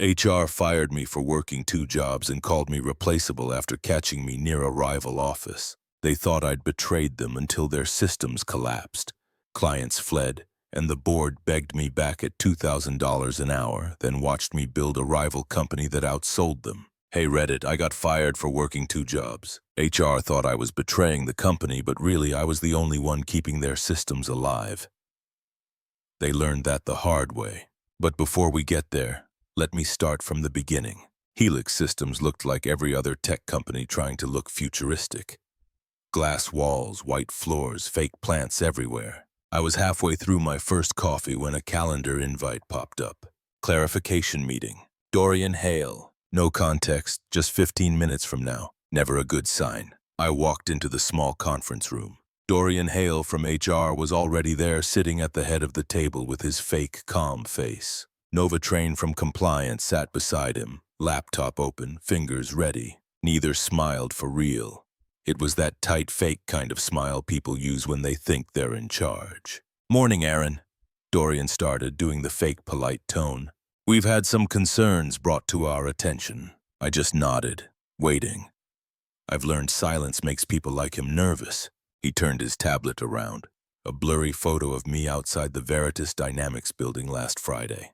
HR fired me for working 2 jobs and called me replaceable after catching me near a rival office. They thought I'd betrayed them until their systems collapsed. Clients fled, and the board begged me back at $2,000 an hour, then watched me build a rival company that outsold them. Hey Reddit, I got fired for working 2 jobs. HR thought I was betraying the company, but really I was the only one keeping their systems alive. They learned that the hard way. But before we get there, let me start from the beginning. Helix Systems looked like every other tech company trying to look futuristic. Glass walls, white floors, fake plants everywhere. I was halfway through my first coffee when a calendar invite popped up. Clarification meeting. Dorian Hale. No context, just 15 minutes from now. Never a good sign. I walked into the small conference room. Dorian Hale from HR was already there, sitting at the head of the table with his fake, calm face. Nova Train from compliance sat beside him, laptop open, fingers ready. Neither smiled for real. It was that tight, fake kind of smile people use when they think they're in charge. "Morning, Aaron," Dorian started, doing the fake, polite tone. "We've had some concerns brought to our attention." I just nodded, waiting. I've learned silence makes people like him nervous. He turned his tablet around, a blurry photo of me outside the Veritas Dynamics building last Friday.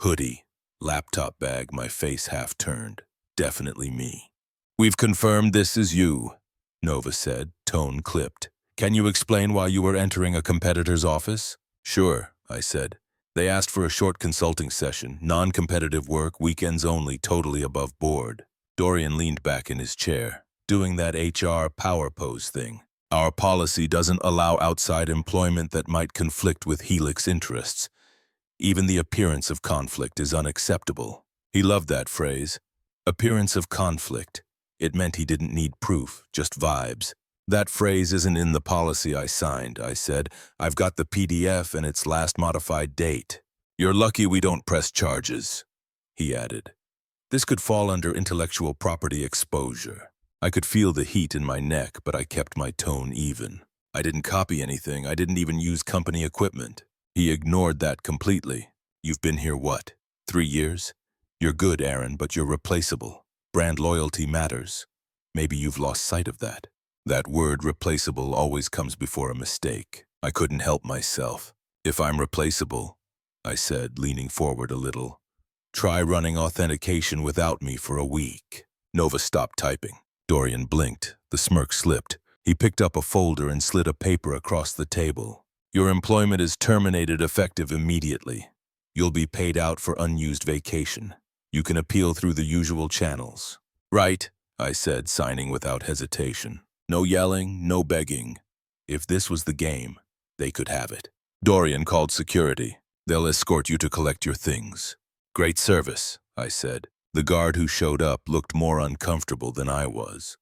Hoodie, laptop bag, my face half turned. Definitely me. "We've confirmed this is you," Nova said, tone clipped. "Can you explain why you were entering a competitor's office?" "Sure," I said. "They asked for a short consulting session, non-competitive work, weekends only, totally above board." Dorian leaned back in his chair, doing that HR power pose thing. "Our policy doesn't allow outside employment that might conflict with Helix interests. Even the appearance of conflict is unacceptable." He loved that phrase. Appearance of conflict. It meant he didn't need proof, just vibes. "That phrase isn't in the policy I signed," I said. "I've got the PDF and its last modified date." "You're lucky we don't press charges," he added. "This could fall under intellectual property exposure." I could feel the heat in my neck, but I kept my tone even. "I didn't copy anything. I didn't even use company equipment." He ignored that completely. "You've been here what, 3 years? You're good, Aaron, but you're replaceable. Brand loyalty matters. Maybe you've lost sight of that." That word replaceable always comes before a mistake. I couldn't help myself. "If I'm replaceable," I said, leaning forward a little, "try running authentication without me for a week." Nova stopped typing. Dorian blinked. The smirk slipped. He picked up a folder and slid a paper across the table. "Your employment is terminated effective immediately. You'll be paid out for unused vacation. You can appeal through the usual channels." "Right," I said, signing without hesitation. No yelling, no begging. If this was the game, they could have it. Dorian called security. "They'll escort you to collect your things." "Great service," I said. The guard who showed up looked more uncomfortable than I was.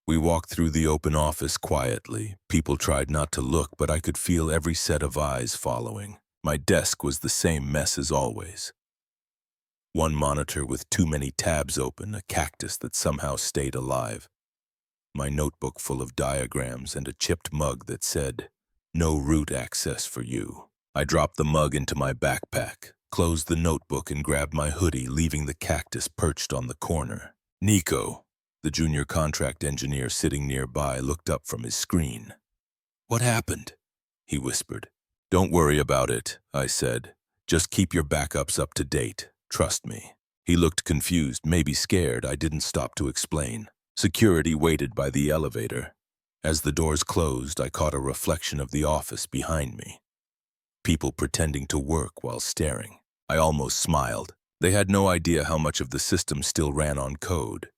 We walked through the open office quietly. People tried not to look, but I could feel every set of eyes following. My desk was the same mess as always. One monitor with too many tabs open, a cactus that somehow stayed alive. My notebook full of diagrams and a chipped mug that said, "No root access for you." I dropped the mug into my backpack, closed the notebook and grabbed my hoodie, leaving the cactus perched on the corner. Nico, the junior contract engineer sitting nearby, looked up from his screen. "What happened?" he whispered. "Don't worry about it," I said. "Just keep your backups up to date. Trust me." He looked confused, maybe scared. I didn't stop to explain. Security waited by the elevator. As the doors closed, I caught a reflection of the office behind me. People pretending to work while staring. I almost smiled. They had no idea how much of the system still ran on code.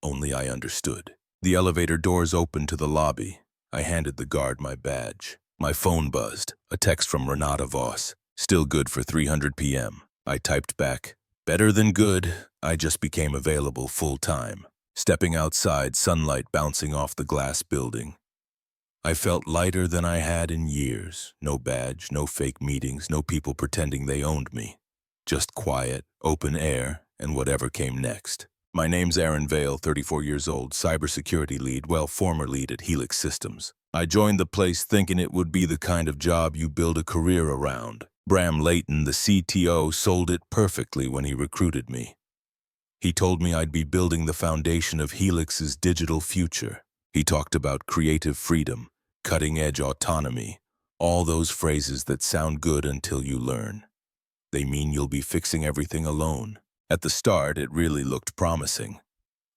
Only I understood. The elevator doors opened to the lobby. I handed the guard my badge. My phone buzzed. A text from Renata Voss. "Still good for 300 p.m. I typed back, "Better than good. I just became available full-time." Stepping outside, sunlight bouncing off the glass building. I felt lighter than I had in years. No badge, no fake meetings, no people pretending they owned me. Just quiet, open air, and whatever came next. My name's Aaron Vale, 34 years old, cybersecurity lead, former lead at Helix Systems. I joined the place thinking it would be the kind of job you build a career around. Bram Layton, the CTO, sold it perfectly when he recruited me. He told me I'd be building the foundation of Helix's digital future. He talked about creative freedom, cutting-edge autonomy, all those phrases that sound good until you learn. They mean you'll be fixing everything alone. At the start, it really looked promising.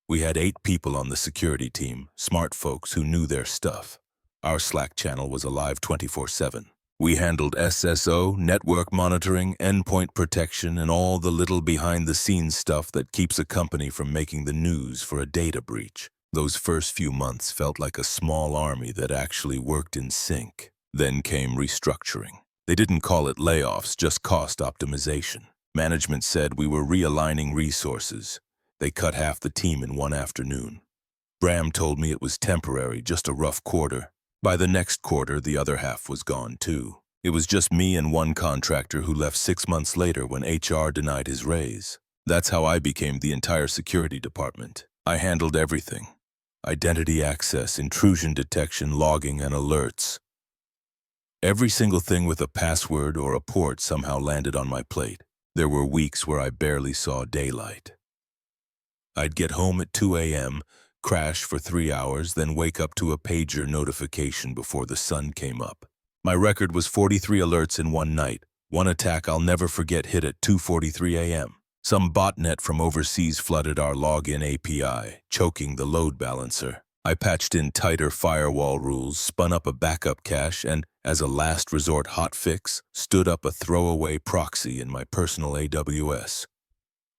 We had 8 people on the security team, smart folks who knew their stuff. Our Slack channel was alive 24/7. We handled SSO, network monitoring, endpoint protection, and all the little behind-the-scenes stuff that keeps a company from making the news for a data breach. Those first few months felt like a small army that actually worked in sync. Then came restructuring. They didn't call it layoffs, just cost optimization. Management said we were realigning resources. They cut half the team in one afternoon. Bram told me it was temporary, just a rough quarter. By the next quarter, the other half was gone too. It was just me and one contractor who left 6 months later when HR denied his raise. That's how I became the entire security department. I handled everything: identity access, intrusion detection, logging, and alerts. Every single thing with a password or a port somehow landed on my plate. There were weeks where I barely saw daylight. I'd get home at 2 a.m., crash for 3 hours, then wake up to a pager notification before the sun came up. My record was 43 alerts in one night. One attack I'll never forget hit at 2:43 a.m. Some botnet from overseas flooded our login API, choking the load balancer. I patched in tighter firewall rules, spun up a backup cache, and, as a last resort hotfix, stood up a throwaway proxy in my personal AWS.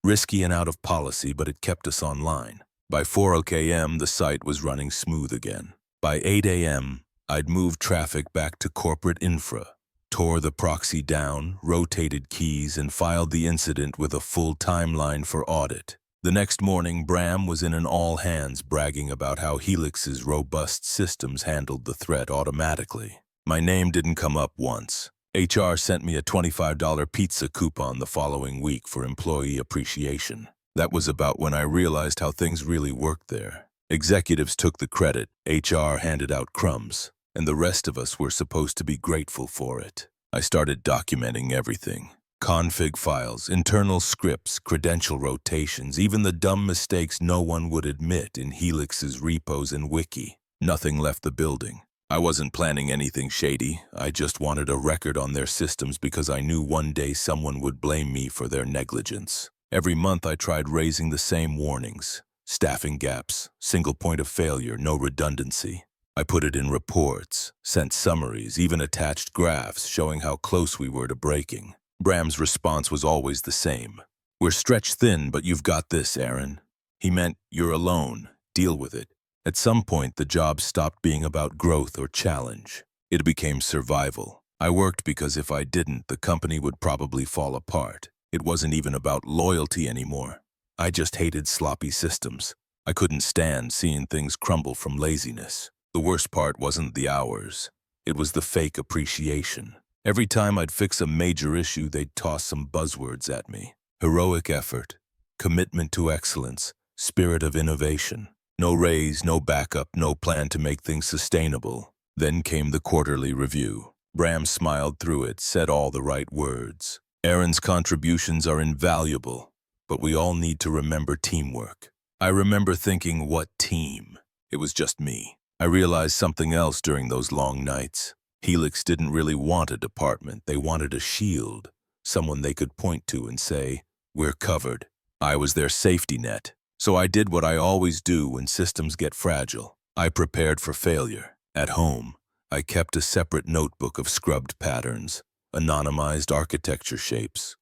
Risky and out of policy, but it kept us online. By 4 a.m., the site was running smooth again. By 8 a.m., I'd moved traffic back to corporate infra, tore the proxy down, rotated keys, and filed the incident with a full timeline for audit. The next morning, Bram was in an all-hands bragging about how Helix's robust systems handled the threat automatically. My name didn't come up once. HR sent me a $25 pizza coupon the following week for employee appreciation. That was about when I realized how things really worked there. Executives took the credit, HR handed out crumbs, and the rest of us were supposed to be grateful for it. I started documenting everything. Config files, internal scripts, credential rotations, even the dumb mistakes no one would admit in Helix's repos and wiki. Nothing left the building. I wasn't planning anything shady. I just wanted a record on their systems because I knew one day someone would blame me for their negligence. Every month I tried raising the same warnings: staffing gaps, single point of failure, no redundancy. I put it in reports, sent summaries, even attached graphs showing how close we were to breaking. Bram's response was always the same: "We're stretched thin, but you've got this, Aaron." He meant, "You're alone. Deal with it." At some point, the job stopped being about growth or challenge. It became survival. I worked because if I didn't, the company would probably fall apart. It wasn't even about loyalty anymore. I just hated sloppy systems. I couldn't stand seeing things crumble from laziness. The worst part wasn't the hours. It was the fake appreciation. Every time I'd fix a major issue, they'd toss some buzzwords at me: heroic effort, commitment to excellence, spirit of innovation. No raise, no backup, no plan to make things sustainable. Then came the quarterly review. Bram smiled through it, said all the right words. "Aaron's contributions are invaluable, but we all need to remember teamwork." I remember thinking, what team? It was just me. I realized something else during those long nights. Helix didn't really want a department. They wanted a shield, someone they could point to and say, "We're covered." I was their safety net. So I did what I always do when systems get fragile. I prepared for failure. At home, I kept a separate notebook of scrubbed patterns, anonymized architecture shapes,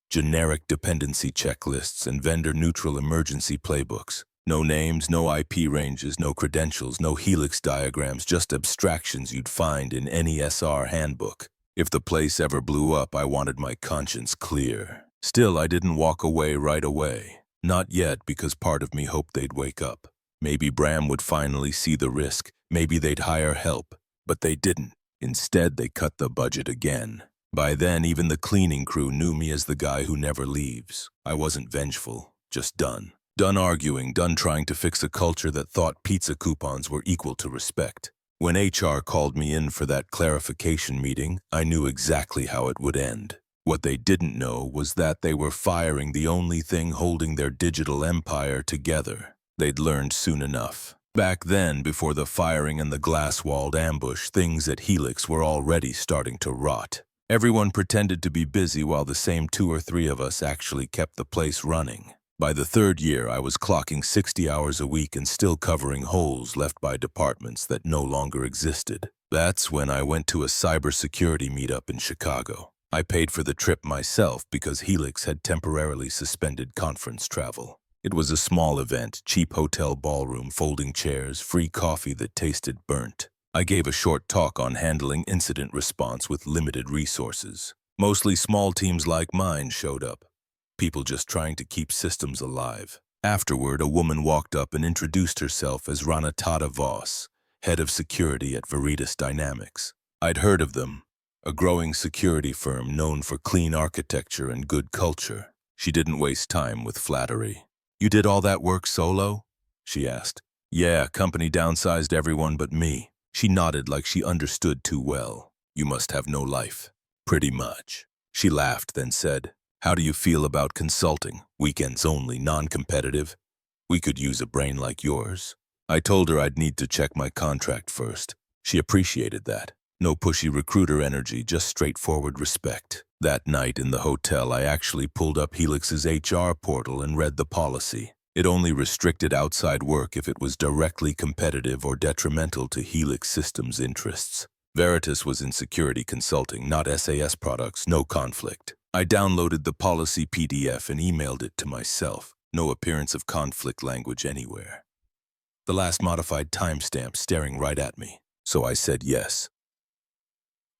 generic dependency checklists, and vendor-neutral emergency playbooks. No names, no IP ranges, no credentials, no Helix diagrams, just abstractions you'd find in any SR handbook. If the place ever blew up, I wanted my conscience clear. Still, I didn't walk away right away. Not yet, because part of me hoped they'd wake up. Maybe Bram would finally see the risk. Maybe they'd hire help. But they didn't. Instead, they cut the budget again. By then, even the cleaning crew knew me as the guy who never leaves. I wasn't vengeful, just done. Done arguing, done trying to fix a culture that thought pizza coupons were equal to respect. When HR called me in for that clarification meeting, I knew exactly how it would end. What they didn't know was that they were firing the only thing holding their digital empire together. They'd learned soon enough. Back then, before the firing and the glass-walled ambush, things at Helix were already starting to rot. Everyone pretended to be busy while the same 2 or 3 of us actually kept the place running. By the 3rd year, I was clocking 60 hours a week and still covering holes left by departments that no longer existed. That's when I went to a cybersecurity meetup in Chicago. I paid for the trip myself because Helix had temporarily suspended conference travel. It was a small event, cheap hotel ballroom, folding chairs, free coffee that tasted burnt. I gave a short talk on handling incident response with limited resources. Mostly small teams like mine showed up. People just trying to keep systems alive. Afterward, a woman walked up and introduced herself as Renata Voss, head of security at Veritas Dynamics. I'd heard of them, a growing security firm known for clean architecture and good culture. She didn't waste time with flattery. "You did all that work solo?" she asked. "Yeah, company downsized everyone but me." She nodded like she understood too well. "You must have no life." "Pretty much." She laughed, then said, "How do you feel about consulting? Weekends only, non-competitive? We could use a brain like yours." I told her I'd need to check my contract first. She appreciated that. No pushy recruiter energy, just straightforward respect. That night in the hotel, I actually pulled up Helix's HR portal and read the policy. It only restricted outside work if it was directly competitive or detrimental to Helix Systems' interests. Veritas was in security consulting, not SAS products, no conflict. I downloaded the policy PDF and emailed it to myself. No appearance of conflict language anywhere. The last modified timestamp staring right at me. So I said yes.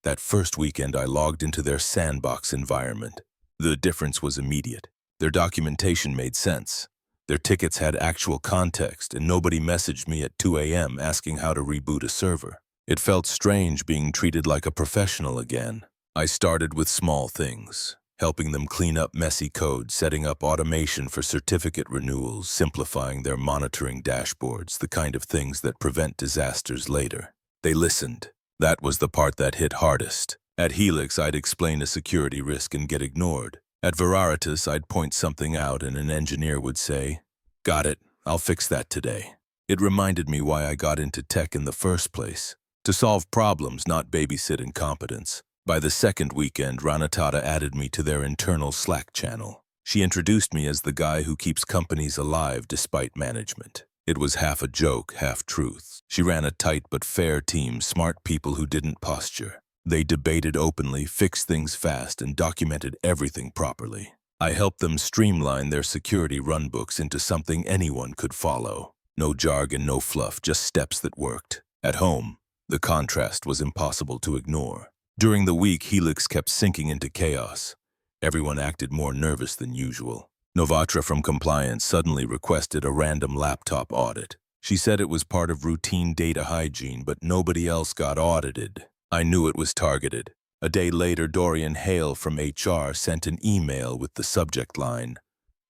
That first weekend, I logged into their sandbox environment. The difference was immediate. Their documentation made sense. Their tickets had actual context, and nobody messaged me at 2 a.m. asking how to reboot a server. It felt strange being treated like a professional again. I started with small things, helping them clean up messy code, setting up automation for certificate renewals, simplifying their monitoring dashboards, the kind of things that prevent disasters later. They listened. That was the part that hit hardest. At Helix, I'd explain a security risk and get ignored. At Veritas, I'd point something out and an engineer would say, "Got it, I'll fix that today." It reminded me why I got into tech in the first place. To solve problems, not babysit incompetence. By the second weekend, Renata added me to their internal Slack channel. She introduced me as the guy who keeps companies alive despite management. It was half a joke, half truth. She ran a tight but fair team, smart people who didn't posture. They debated openly, fixed things fast, and documented everything properly. I helped them streamline their security runbooks into something anyone could follow. No jargon, no fluff, just steps that worked. At home, the contrast was impossible to ignore. During the week, Helix kept sinking into chaos. Everyone acted more nervous than usual. Novatra from compliance suddenly requested a random laptop audit. She said it was part of routine data hygiene, but nobody else got audited. I knew it was targeted. A day later, Dorian Hale from HR sent an email with the subject line,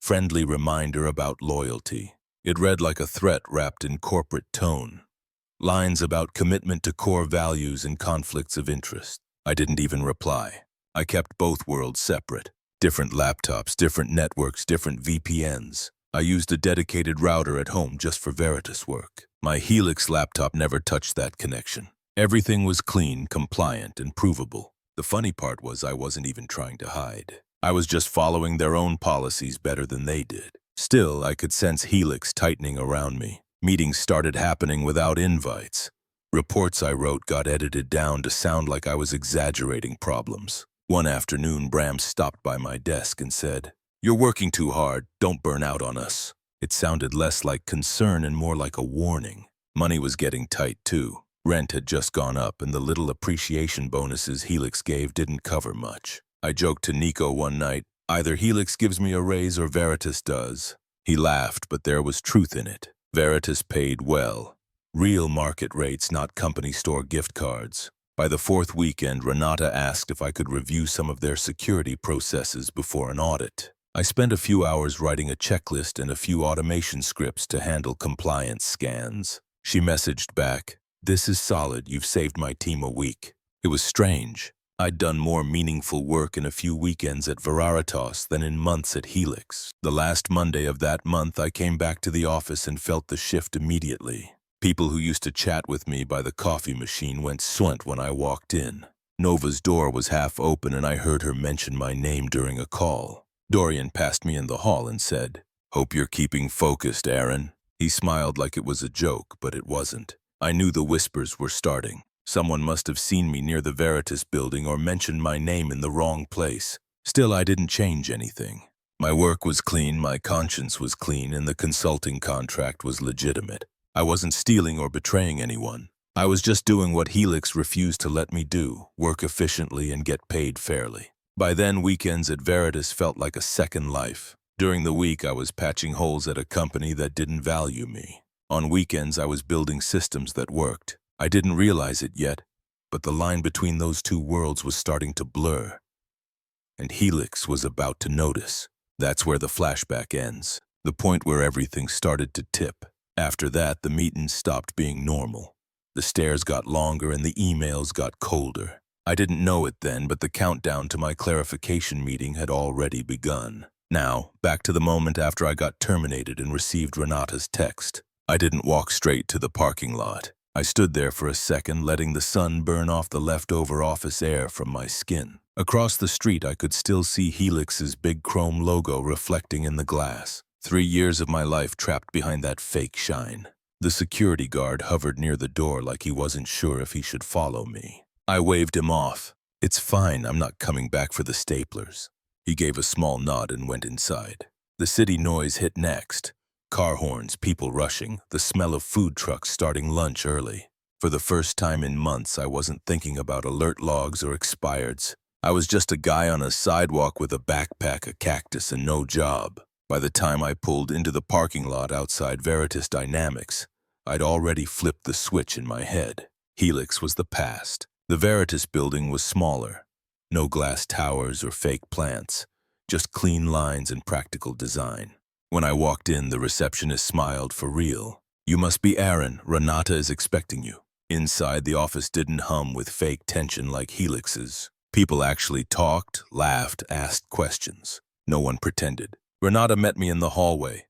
"Friendly reminder about loyalty." It read like a threat wrapped in corporate tone. Lines about commitment to core values and conflicts of interest. I didn't even reply. I kept both worlds separate. Different laptops, different networks, different VPNs. I used a dedicated router at home just for Veritas work. My Helix laptop never touched that connection. Everything was clean, compliant, and provable. The funny part was I wasn't even trying to hide. I was just following their own policies better than they did. Still, I could sense Helix tightening around me. Meetings started happening without invites. Reports I wrote got edited down to sound like I was exaggerating problems. One afternoon, Bram stopped by my desk and said, "You're working too hard, don't burn out on us." It sounded less like concern and more like a warning. Money was getting tight too. Rent had just gone up and the little appreciation bonuses Helix gave didn't cover much. I joked to Nico one night, "Either Helix gives me a raise or Veritas does." He laughed, but there was truth in it. Veritas paid well. Real market rates, not company store gift cards. By the fourth weekend, Renata asked if I could review some of their security processes before an audit. I spent a few hours writing a checklist and a few automation scripts to handle compliance scans. She messaged back, "This is solid. You've saved my team a week." It was strange. I'd done more meaningful work in a few weekends at Veritas than in months at Helix. The last Monday of that month, I came back to the office and felt the shift immediately. People who used to chat with me by the coffee machine went silent when I walked in. Nova's door was half open and I heard her mention my name during a call. Dorian passed me in the hall and said, "Hope you're keeping focused, Aaron." He smiled like it was a joke, but it wasn't. I knew the whispers were starting. Someone must have seen me near the Veritas building or mentioned my name in the wrong place. Still, I didn't change anything. My work was clean, my conscience was clean, and the consulting contract was legitimate. I wasn't stealing or betraying anyone. I was just doing what Helix refused to let me do, work efficiently and get paid fairly. By then, weekends at Veritas felt like a second life. During the week, I was patching holes at a company that didn't value me. On weekends, I was building systems that worked. I didn't realize it yet, but the line between those two worlds was starting to blur. And Helix was about to notice. That's where the flashback ends, the point where everything started to tip. After that, the meetings stopped being normal. The stares got longer and the emails got colder. I didn't know it then, but the countdown to my clarification meeting had already begun. Now, back to the moment after I got terminated and received Renata's text. I didn't walk straight to the parking lot. I stood there for a second, letting the sun burn off the leftover office air from my skin. Across the street, I could still see Helix's big chrome logo reflecting in the glass. 3 years of my life trapped behind that fake shine. The security guard hovered near the door like he wasn't sure if he should follow me. I waved him off. "It's fine, I'm not coming back for the staplers." He gave a small nod and went inside. The city noise hit next. Car horns, people rushing, the smell of food trucks starting lunch early. For the first time in months, I wasn't thinking about alert logs or expireds. I was just a guy on a sidewalk with a backpack, a cactus, and no job. By the time I pulled into the parking lot outside Veritas Dynamics, I'd already flipped the switch in my head. Helix was the past. The Veritas building was smaller. No glass towers or fake plants, just clean lines and practical design. When I walked in, the receptionist smiled for real. "You must be Aaron. Renata is expecting you." Inside, the office didn't hum with fake tension like Helix's. People actually talked, laughed, asked questions. No one pretended. Renata met me in the hallway,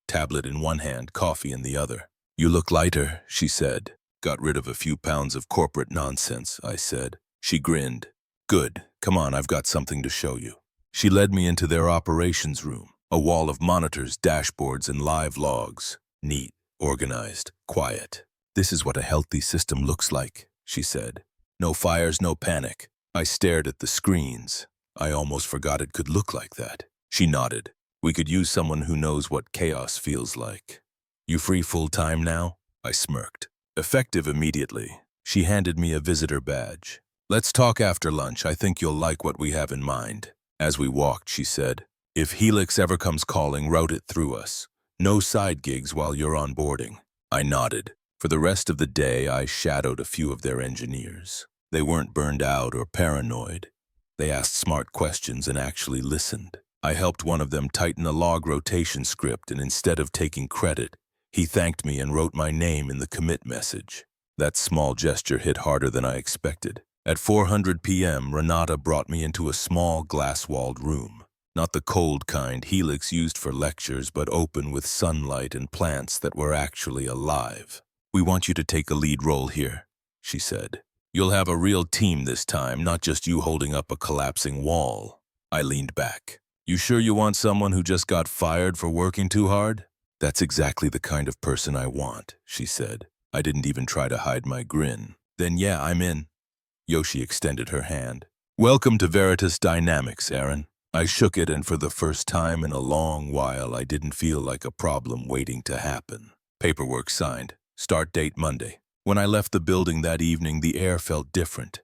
tablet in one hand, coffee in the other. "You look lighter," she said. "Got rid of a few pounds of corporate nonsense," I said. She grinned. "Good. Come on, I've got something to show you." She led me into their operations room, a wall of monitors, dashboards, and live logs. Neat, organized, quiet. "This is what a healthy system looks like," she said. "No fires, no panic." I stared at the screens. I almost forgot it could look like that. She nodded. "We could use someone who knows what chaos feels like." "You free full-time now?" I smirked. "Effective immediately." She handed me a visitor badge. "Let's talk after lunch. I think you'll like what we have in mind." As we walked, she said, "If Helix ever comes calling, route it through us. No side gigs while you're onboarding." I nodded. For the rest of the day, I shadowed a few of their engineers. They weren't burned out or paranoid. They asked smart questions and actually listened. I helped one of them tighten a log rotation script, and instead of taking credit, he thanked me and wrote my name in the commit message. That small gesture hit harder than I expected. At 4:00 p.m., Renata brought me into a small glass-walled room. Not the cold kind Helix used for lectures, but open with sunlight and plants that were actually alive. "We want you to take a lead role here," she said. "You'll have a real team this time, not just you holding up a collapsing wall." I leaned back. "You sure you want someone who just got fired for working too hard?" "That's exactly the kind of person I want," she said. I didn't even try to hide my grin. "Then yeah, I'm in." Yoshi extended her hand. "Welcome to Veritas Dynamics, Aaron." I shook it, and for the first time in a long while, I didn't feel like a problem waiting to happen. Paperwork signed. Start date Monday. When I left the building that evening, the air felt different.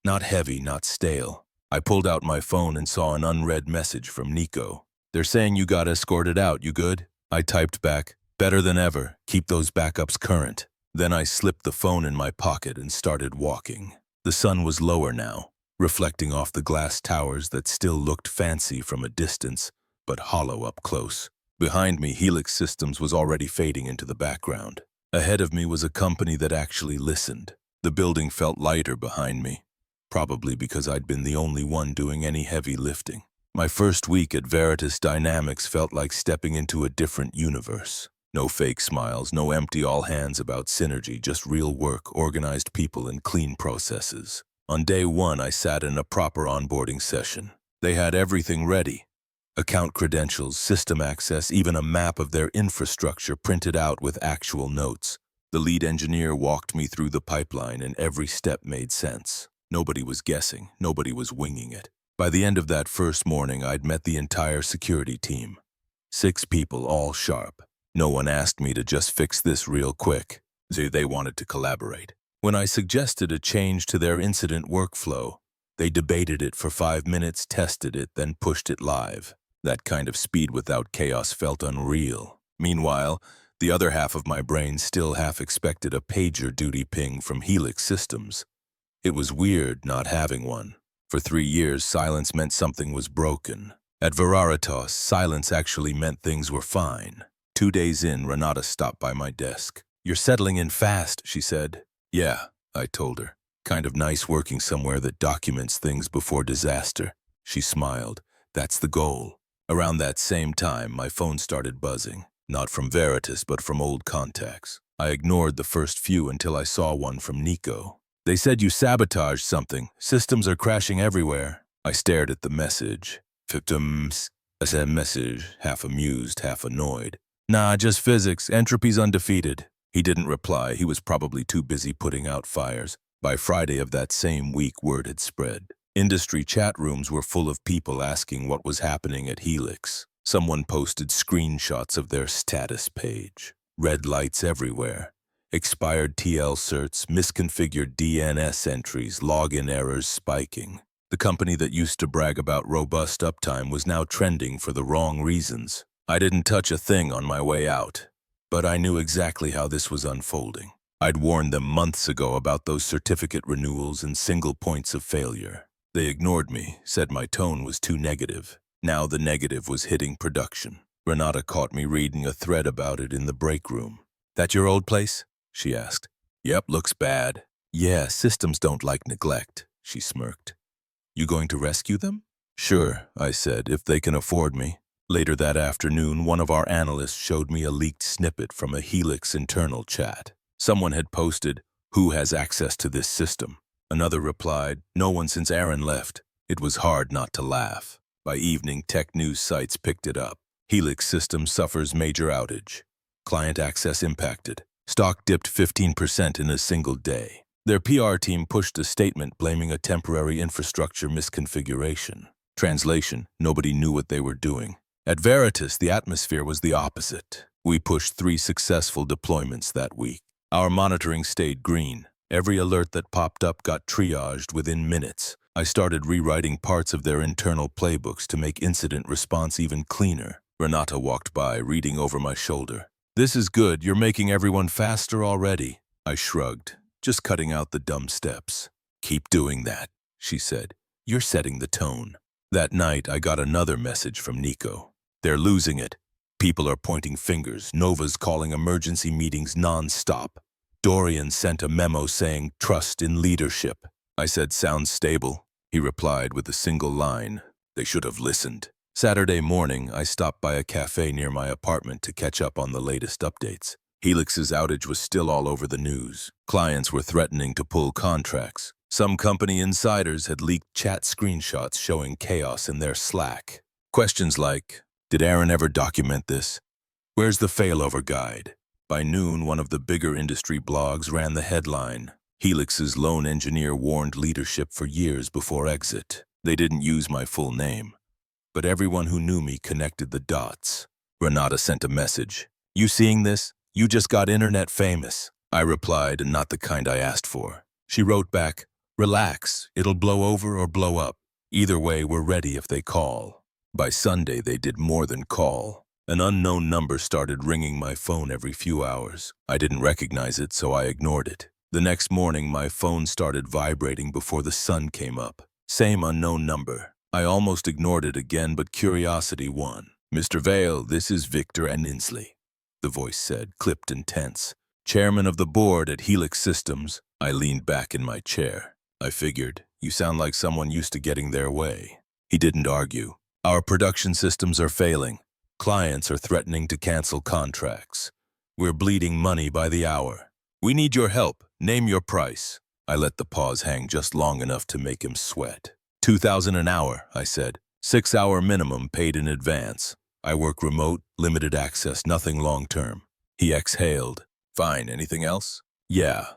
Not heavy, not stale. I pulled out my phone and saw an unread message from Nico. "They're saying you got escorted out, you good?" I typed back, "Better than ever. Keep those backups current." Then I slipped the phone in my pocket and started walking. The sun was lower now, reflecting off the glass towers that still looked fancy from a distance, but hollow up close. Behind me, Helix Systems was already fading into the background. Ahead of me was a company that actually listened. The building felt lighter behind me, probably because I'd been the only one doing any heavy lifting. My first week at Veritas Dynamics felt like stepping into a different universe. No fake smiles, no empty all hands about synergy, just real work, organized people, and clean processes. On day one, I sat in a proper onboarding session. They had everything ready. Account credentials, system access, even a map of their infrastructure printed out with actual notes. The lead engineer walked me through the pipeline, and every step made sense. Nobody was guessing, nobody was winging it. By the end of that first morning, I'd met the entire security team. 6 people, all sharp. No one asked me to just fix this real quick. They wanted to collaborate. When I suggested a change to their incident workflow, they debated it for 5 minutes, tested it, then pushed it live. That kind of speed without chaos felt unreal. Meanwhile, the other half of my brain still half expected a pager duty ping from Helix Systems. It was weird not having one. For 3 years, silence meant something was broken. At Veritas, silence actually meant things were fine. 2 days in, Renata stopped by my desk. "You're settling in fast," she said. "Yeah," I told her. "Kind of nice working somewhere that documents things before disaster." She smiled. "That's the goal." Around that same time, my phone started buzzing. Not from Veritas, but from old contacts. I ignored the first few until I saw one from Nico. "They said you sabotaged something. Systems are crashing everywhere." I stared at the message. "Victims," I said message, half amused, half annoyed. "Nah, just physics. Entropy's undefeated." He didn't reply. He was probably too busy putting out fires. By Friday of that same week, word had spread. Industry chat rooms were full of people asking what was happening at Helix. Someone posted screenshots of their status page. Red lights everywhere. Expired TL certs, misconfigured DNS entries, login errors spiking. The company that used to brag about robust uptime was now trending for the wrong reasons. I didn't touch a thing on my way out, but I knew exactly how this was unfolding. I'd warned them months ago about those certificate renewals and single points of failure. They ignored me, said my tone was too negative. Now the negative was hitting production. Renata caught me reading a thread about it in the break room. "That your old place?" she asked. "Yep, looks bad." "Yeah, systems don't like neglect," she smirked. "You going to rescue them?" "Sure," I said, "if they can afford me." Later that afternoon, one of our analysts showed me a leaked snippet from a Helix internal chat. Someone had posted, "Who has access to this system?" Another replied, "No one since Aaron left." It was hard not to laugh. By evening, tech news sites picked it up. Helix system suffers major outage. Client access impacted. Stock dipped 15% in a single day. Their PR team pushed a statement blaming a temporary infrastructure misconfiguration. Translation, nobody knew what they were doing. At Veritas, the atmosphere was the opposite. We pushed 3 successful deployments that week. Our monitoring stayed green. Every alert that popped up got triaged within minutes. I started rewriting parts of their internal playbooks to make incident response even cleaner. Renata walked by, reading over my shoulder. "This is good. You're making everyone faster already." I shrugged, just cutting out the dumb steps. "Keep doing that," she said. "You're setting the tone." That night, I got another message from Nico. "They're losing it. People are pointing fingers. Nova's calling emergency meetings non-stop. Dorian sent a memo saying, 'Trust in leadership.'" I said, "Sounds stable." He replied with a single line, "They should have listened." Saturday morning, I stopped by a cafe near my apartment to catch up on the latest updates. Helix's outage was still all over the news. Clients were threatening to pull contracts. Some company insiders had leaked chat screenshots showing chaos in their Slack. Questions like, "Did Aaron ever document this? Where's the failover guide?" By noon, one of the bigger industry blogs ran the headline, "Helix's lone engineer warned leadership for years before exit." They didn't use my full name, but everyone who knew me connected the dots. Renata sent a message. "You seeing this? You just got internet famous." I replied, "Not the kind I asked for." She wrote back, "Relax, it'll blow over or blow up. Either way, we're ready if they call." By Sunday, they did more than call. An unknown number started ringing my phone every few hours. I didn't recognize it, so I ignored it. The next morning, my phone started vibrating before the sun came up. Same unknown number. I almost ignored it again, but curiosity won. "Mr. Vale, this is Victor and Inslee," the voice said, clipped and tense. chairman of the board at Helix Systems. I leaned back in my chair. I figured, you sound like someone used to getting their way. He didn't argue. Our production systems are failing. Clients are threatening to cancel contracts. We're bleeding money by the hour. We need your help. Name your price. I let the pause hang just long enough to make him sweat. $2,000 an hour, I said. 6-hour minimum paid in advance. I work remote, limited access, nothing long-term. He exhaled. Fine, anything else? Yeah.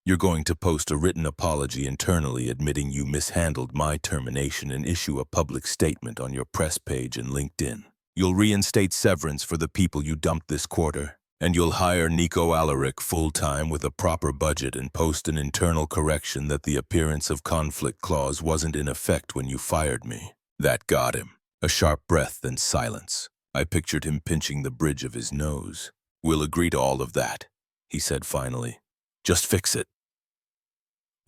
You're going to post a written apology internally admitting you mishandled my termination and issue a public statement on your press page and LinkedIn. You'll reinstate severance for the people you dumped this quarter, and you'll hire Nico Alaric full-time with a proper budget and post an internal correction that the appearance of conflict clause wasn't in effect when you fired me. That got him. A sharp breath, then silence. I pictured him pinching the bridge of his nose. We'll agree to all of that, he said finally. Just fix it.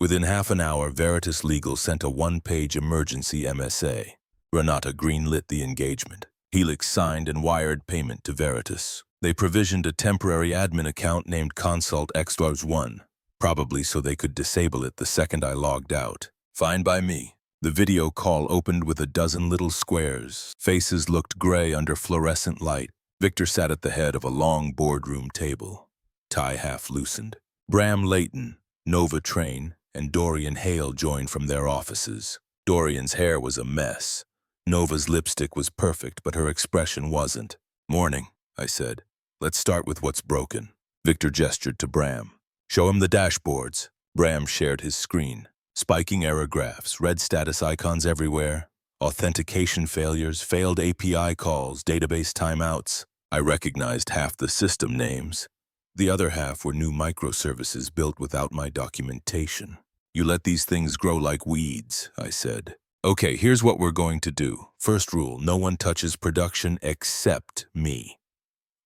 Within half an hour, Veritas Legal sent a one-page emergency MSA. Renata greenlit the engagement. Helix signed and wired payment to Veritas. They provisioned a temporary admin account named Consult X1, probably so they could disable it the second I logged out. Fine by me. The video call opened with a dozen little squares. Faces looked gray under fluorescent light. Victor sat at the head of a long boardroom table. Tie half loosened. Bram Layton, Nova Train, and Dorian Hale joined from their offices. Dorian's hair was a mess. Nova's lipstick was perfect, but her expression wasn't. Morning, I said. Let's start with what's broken. Victor gestured to Bram. Show him the dashboards. Bram shared his screen. Spiking error graphs, red status icons everywhere, authentication failures, failed API calls, database timeouts. I recognized half the system names. The other half were new microservices built without my documentation. You let these things grow like weeds, I said. Okay, here's what we're going to do. First rule, no one touches production except me.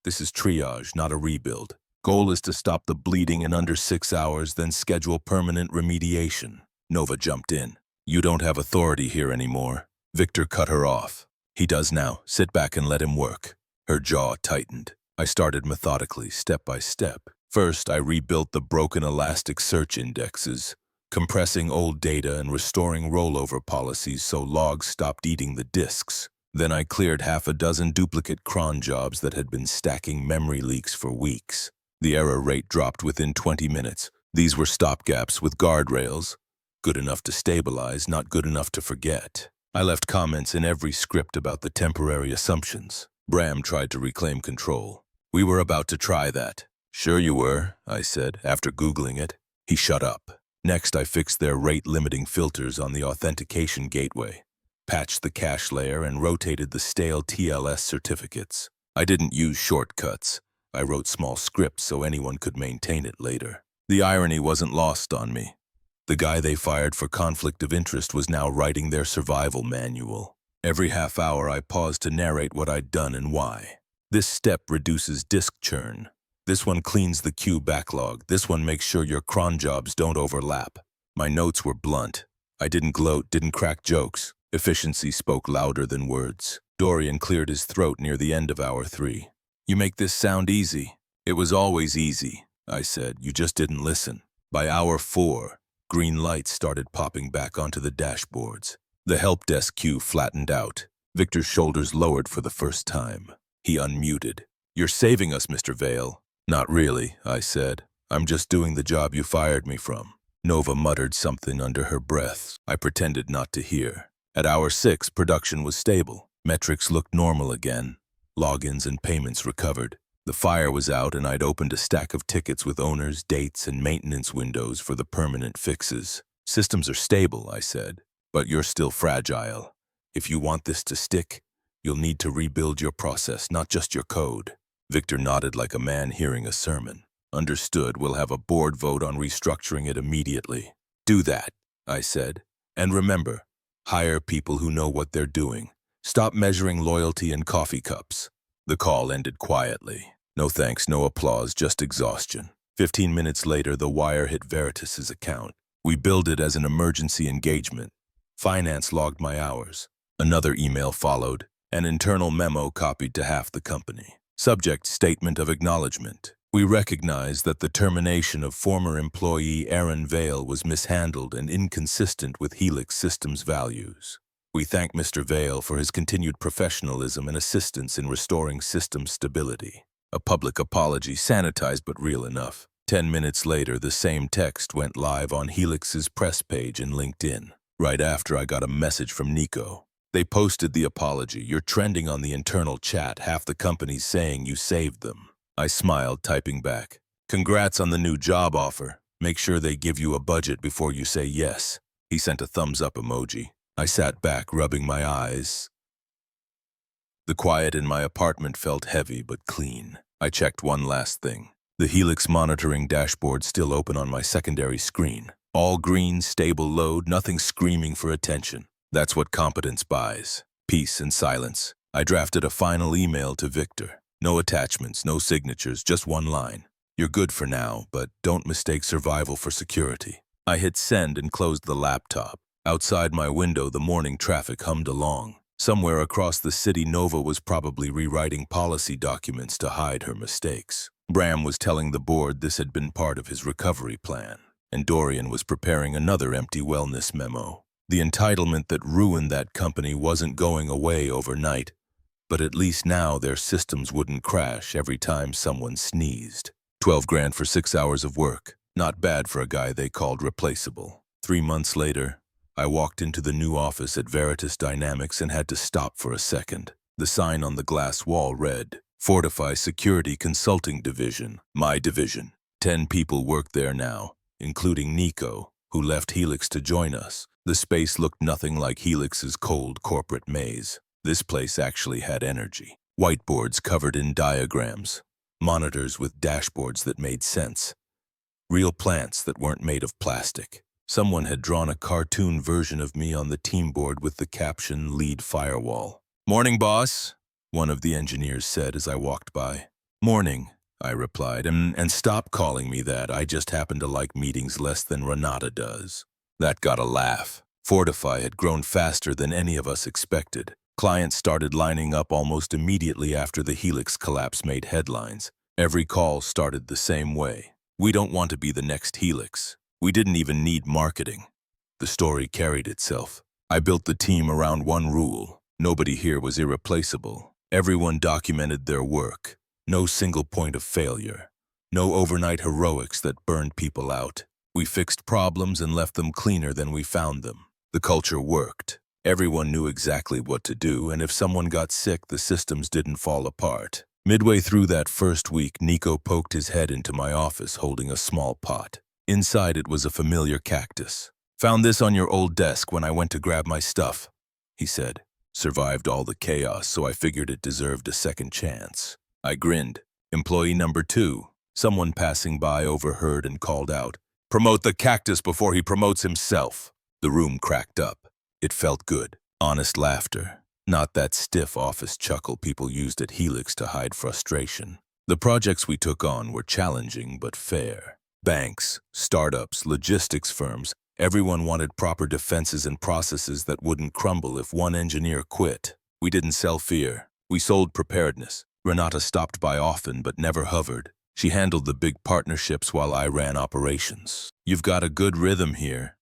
This is triage, not a rebuild. Goal is to stop the bleeding in under 6 hours, then schedule permanent remediation. Nova jumped in. You don't have authority here anymore. Victor cut her off. He does now. Sit back and let him work. Her jaw tightened. I started methodically, step by step. First, I rebuilt the broken Elasticsearch indexes, compressing old data and restoring rollover policies so logs stopped eating the disks. Then I cleared half a dozen duplicate cron jobs that had been stacking memory leaks for weeks. The error rate dropped within 20 minutes. These were stopgaps with guardrails. Good enough to stabilize, not good enough to forget. I left comments in every script about the temporary assumptions. Bram tried to reclaim control. We were about to try that. Sure you were, I said, after Googling it. He shut up. Next, I fixed their rate-limiting filters on the authentication gateway, patched the cache layer, and rotated the stale TLS certificates. I didn't use shortcuts. I wrote small scripts so anyone could maintain it later. The irony wasn't lost on me. The guy they fired for conflict of interest was now writing their survival manual. Every half hour, I paused to narrate what I'd done and why. This step reduces disk churn. This one cleans the queue backlog. This one makes sure your cron jobs don't overlap. My notes were blunt. I didn't gloat, didn't crack jokes. Efficiency spoke louder than words. Dorian cleared his throat near the end of hour 3. You make this sound easy. It was always easy, I said. You just didn't listen. By hour 4, green lights started popping back onto the dashboards. The help desk queue flattened out. Victor's shoulders lowered for the first time. He unmuted. You're saving us, Mr. Vale. Not really, I said. I'm just doing the job you fired me from. Nova muttered something under her breath. I pretended not to hear. At hour 6, production was stable. Metrics looked normal again. Logins and payments recovered. The fire was out and I'd opened a stack of tickets with owners, dates, and maintenance windows for the permanent fixes. Systems are stable, I said, but you're still fragile. If you want this to stick, you'll need to rebuild your process, not just your code. Victor nodded like a man hearing a sermon. Understood, we'll have a board vote on restructuring it immediately. Do that, I said. And remember, hire people who know what they're doing. Stop measuring loyalty in coffee cups. The call ended quietly. No thanks, no applause, just exhaustion. 15 minutes later, the wire hit Veritas's account. We billed it as an emergency engagement. Finance logged my hours. Another email followed, an internal memo copied to half the company. Subject, statement of acknowledgement. We recognized that the termination of former employee Aaron Vale was mishandled and inconsistent with Helix Systems' values. We thank Mr. Vale for his continued professionalism and assistance in restoring system stability. A public apology, sanitized but real enough. 10 minutes later, the same text went live on Helix's press page in LinkedIn. Right after, I got a message from Nico. They posted the apology. You're trending on the internal chat, half the company's saying you saved them. I smiled, typing back. Congrats on the new job offer. Make sure they give you a budget before you say yes. He sent a thumbs up emoji. I sat back, rubbing my eyes. The quiet in my apartment felt heavy but clean. I checked one last thing. The Helix monitoring dashboard still open on my secondary screen. All green, stable load, nothing screaming for attention. That's what competence buys. Peace and silence. I drafted a final email to Victor. No attachments, no signatures, just one line. You're good for now, but don't mistake survival for security. I hit send and closed the laptop. Outside my window, the morning traffic hummed along. Somewhere across the city, Nova was probably rewriting policy documents to hide her mistakes. Bram was telling the board this had been part of his recovery plan, and Dorian was preparing another empty wellness memo. The entitlement that ruined that company wasn't going away overnight, but at least now their systems wouldn't crash every time someone sneezed. 12 grand for 6 hours of work. Not bad for a guy they called Replaceable. 3 months later, I walked into the new office at Veritas Dynamics and had to stop for a second. The sign on the glass wall read, Fortify Security Consulting Division, my division. 10 people work there now, including Nico, who left Helix to join us. The space looked nothing like Helix's cold corporate maze. This place actually had energy. Whiteboards covered in diagrams, monitors with dashboards that made sense, real plants that weren't made of plastic. Someone had drawn a cartoon version of me on the team board with the caption, Lead Firewall. Morning, boss, one of the engineers said as I walked by. Morning, I replied, and stop calling me that. I just happen to like meetings less than Renata does. That got a laugh. Fortify had grown faster than any of us expected. Clients started lining up almost immediately after the Helix collapse made headlines. Every call started the same way. We don't want to be the next Helix. We didn't even need marketing. The story carried itself. I built the team around one rule. Nobody here was irreplaceable. Everyone documented their work. No single point of failure. No overnight heroics that burned people out. We fixed problems and left them cleaner than we found them. The culture worked. Everyone knew exactly what to do, and if someone got sick, the systems didn't fall apart. Midway through that first week, Nico poked his head into my office holding a small pot. Inside it was a familiar cactus. Found this on your old desk when I went to grab my stuff, he said. Survived all the chaos, so I figured it deserved a second chance. I grinned. Employee number 2. Someone passing by overheard and called out, Promote the cactus before he promotes himself. The room cracked up. It felt good. Honest laughter. Not that stiff office chuckle people used at Helix to hide frustration. The projects we took on were challenging but fair. Banks, startups, logistics firms, everyone wanted proper defenses and processes that wouldn't crumble if one engineer quit. We didn't sell fear. We sold preparedness. Renata stopped by often but never hovered. She handled the big partnerships while I ran operations. You've got a good rhythm here,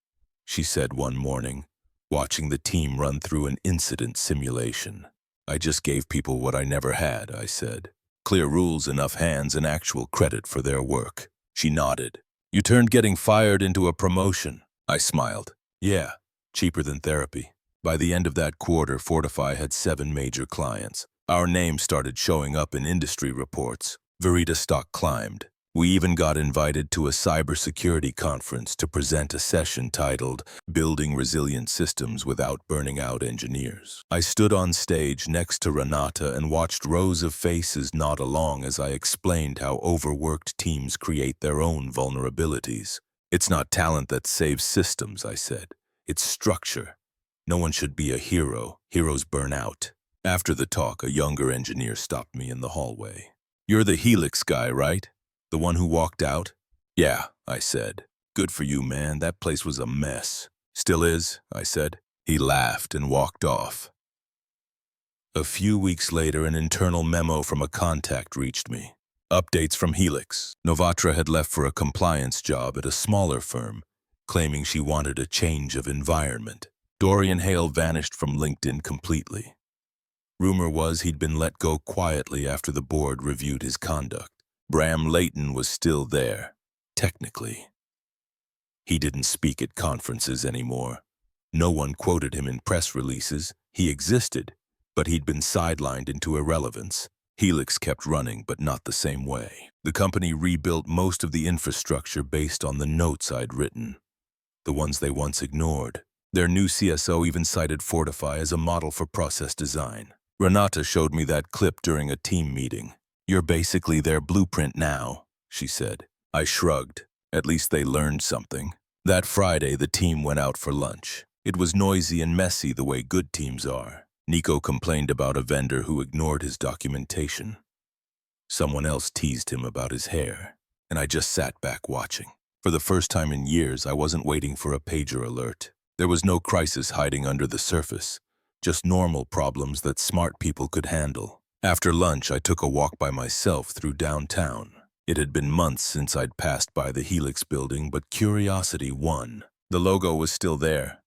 she said one morning, watching the team run through an incident simulation. I just gave people what I never had, I said. Clear rules, enough hands, and actual credit for their work. She nodded. You turned getting fired into a promotion. I smiled. Yeah, cheaper than therapy. By the end of that quarter, Fortify had 7 major clients. Our name started showing up in industry reports. Verita stock climbed. We even got invited to a cybersecurity conference to present a session titled Building Resilient Systems Without Burning Out Engineers. I stood on stage next to Renata and watched rows of faces nod along as I explained how overworked teams create their own vulnerabilities. It's not talent that saves systems, I said. It's structure. No one should be a hero. Heroes burn out. After the talk, a younger engineer stopped me in the hallway. You're the Helix guy, right? The one who walked out? Yeah, I said. Good for you, man. That place was a mess. Still is, I said. He laughed and walked off. A few weeks later, an internal memo from a contact reached me. Updates from Helix. Novatra had left for a compliance job at a smaller firm, claiming she wanted a change of environment. Dorian Hale vanished from LinkedIn completely. Rumor was he'd been let go quietly after the board reviewed his conduct. Bram Layton was still there, technically. He didn't speak at conferences anymore. No one quoted him in press releases. He existed, but he'd been sidelined into irrelevance. Helix kept running, but not the same way. The company rebuilt most of the infrastructure based on the notes I'd written, the ones they once ignored. Their new CSO even cited Fortify as a model for process design. Renata showed me that clip during a team meeting. "You're basically their blueprint now," she said. I shrugged. At least they learned something. That Friday, the team went out for lunch. It was noisy and messy the way good teams are. Nico complained about a vendor who ignored his documentation. Someone else teased him about his hair, and I just sat back watching. For the first time in years, I wasn't waiting for a pager alert. There was no crisis hiding under the surface, just normal problems that smart people could handle. After lunch, I took a walk by myself through downtown. It had been months since I'd passed by the Helix building, but curiosity won. The logo was still there,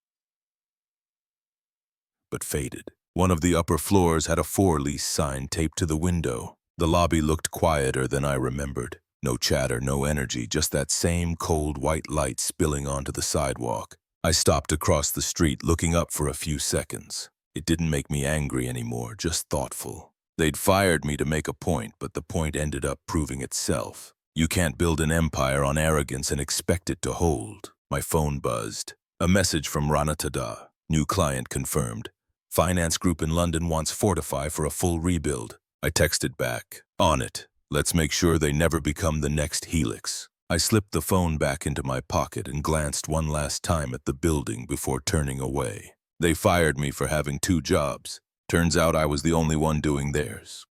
but faded. One of the upper floors had a for-lease sign taped to the window. The lobby looked quieter than I remembered. No chatter, no energy, just that same cold white light spilling onto the sidewalk. I stopped across the street, looking up for a few seconds. It didn't make me angry anymore, just thoughtful. They'd fired me to make a point, but the point ended up proving itself. You can't build an empire on arrogance and expect it to hold. My phone buzzed. A message from Ranatada. New client confirmed. Finance group in London wants Fortify for a full rebuild. I texted back. On it. Let's make sure they never become the next Helix. I slipped the phone back into my pocket and glanced one last time at the building before turning away. They fired me for having 2 jobs. Turns out I was the only one doing theirs.